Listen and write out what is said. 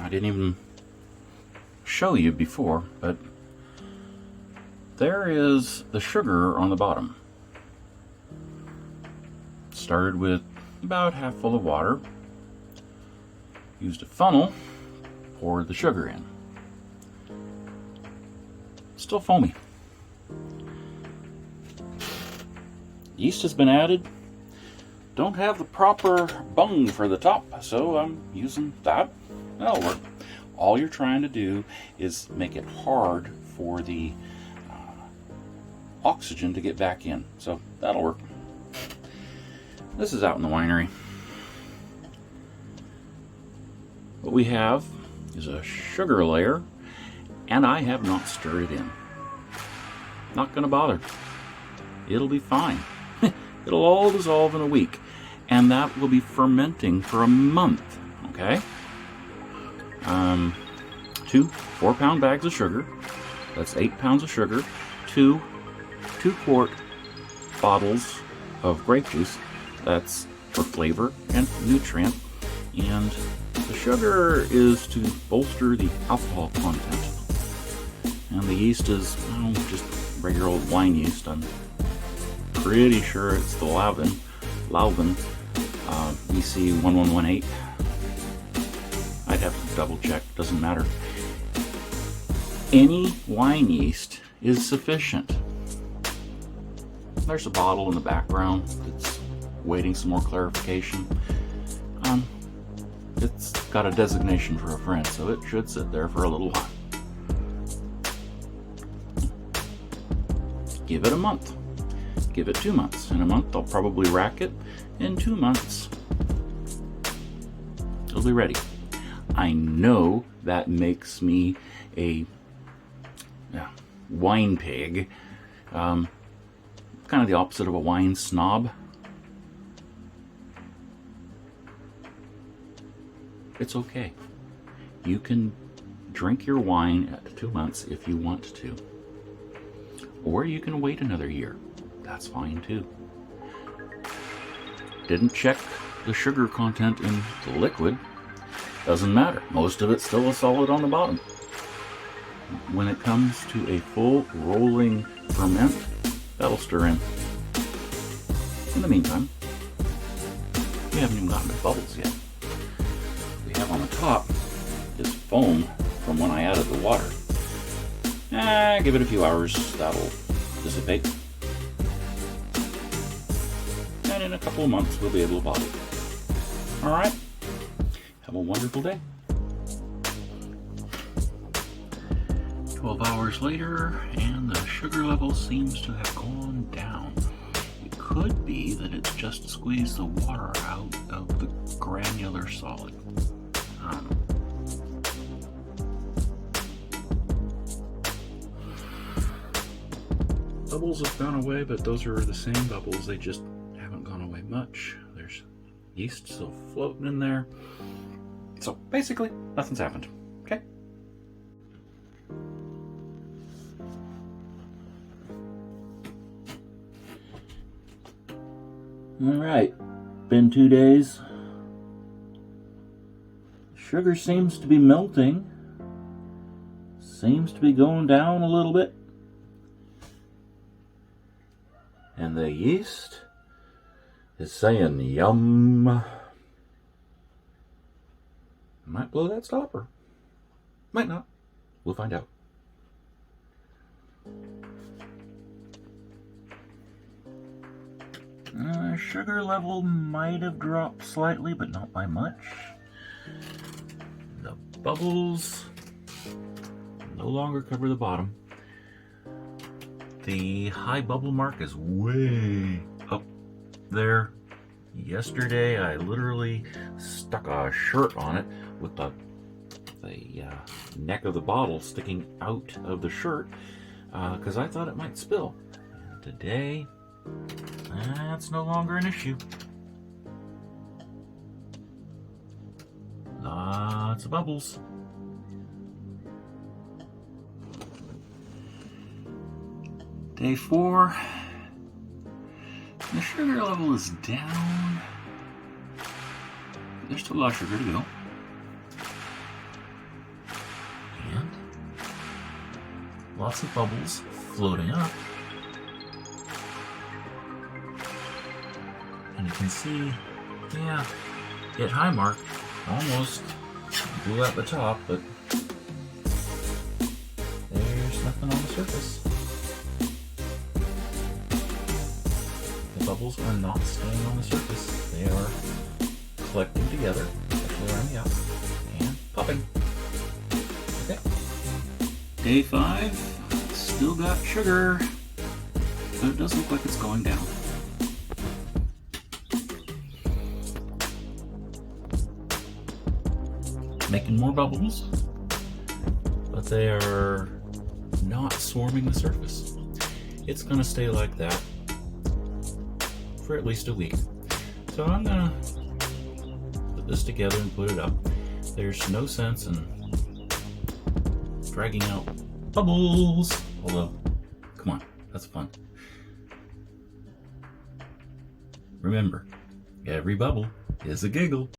I didn't even show you before, but there is the sugar on the bottom. Started with about half full of water, used a funnel, poured the sugar in. Still foamy. Yeast has been added. Don't have the proper bung for the top, so I'm using that. That'll work. All you're trying to do is make it hard for the oxygen to get back in, so that'll work. This is out in the winery. What we have is a sugar layer, and I have not stirred it in. Not gonna bother. It'll be fine. It'll all dissolve in a week, and that will be fermenting for a month, okay? 2 4-pound bags of sugar. That's 8 pounds of sugar. 2 2-quart bottles of grape juice. That's for flavor and nutrient. And the sugar is to bolster the alcohol content. And the yeast is just regular old wine yeast. I'm pretty sure it's the Lalvin EC 1118. I'd have to double check, doesn't matter. Any wine yeast is sufficient. There's a bottle in the background that's waiting some more clarification. It's got a designation for a friend, so it should sit there for a little while. Give it a month. Give it 2 months. In a month, I'll probably rack it. In 2 months, it'll be ready. I know that makes me a wine pig. Kind of the opposite of a wine snob. It's okay. You can drink your wine at 2 months if you want to. Or you can wait another year. That's fine too. Didn't check the sugar content in the liquid. Doesn't matter. Most of it's still a solid on the bottom. When it comes to a full rolling ferment, that'll stir in. In the meantime, we haven't even gotten to bubbles yet. What we have on the top is foam from when I added the water. Give it a few hours, that'll dissipate. And in a couple of months, we'll be able to bottle it. All right? Have a wonderful day. 12 hours later, and the sugar level seems to have gone down. It could be that it's just squeezed the water out of the granular solid. I don't know. Bubbles have gone away, but those are the same bubbles. They just haven't gone away much. There's yeast still floating in there. So basically, nothing's happened. Okay? Alright, been 2 days. Sugar seems to be melting. Seems to be going down a little bit. And the yeast is saying yum. Might blow that stopper. Might not. We'll find out. Sugar level might have dropped slightly, but not by much. The bubbles no longer cover the bottom. The high bubble mark is way up there. Yesterday, I literally stuck a shirt on it with the neck of the bottle sticking out of the shirt because I thought it might spill. And today, that's no longer an issue. Lots of bubbles. Day 4. The sugar level is down. There's still a lot of sugar to go. lots of bubbles floating up. And you can see, yeah, hit high mark, almost blew out the top, but there's nothing on the surface. The bubbles are not staying on the surface. They are collecting together, especially around the outside, and popping. Okay. Day 5, still got sugar, but it does look like it's going down. Making more bubbles, but they are not swarming the surface. It's going to stay like that for at least a week. So I'm going to put this together and put it up. There's no sense in dragging out bubbles, although, come on, that's fun. Remember, every bubble is a giggle.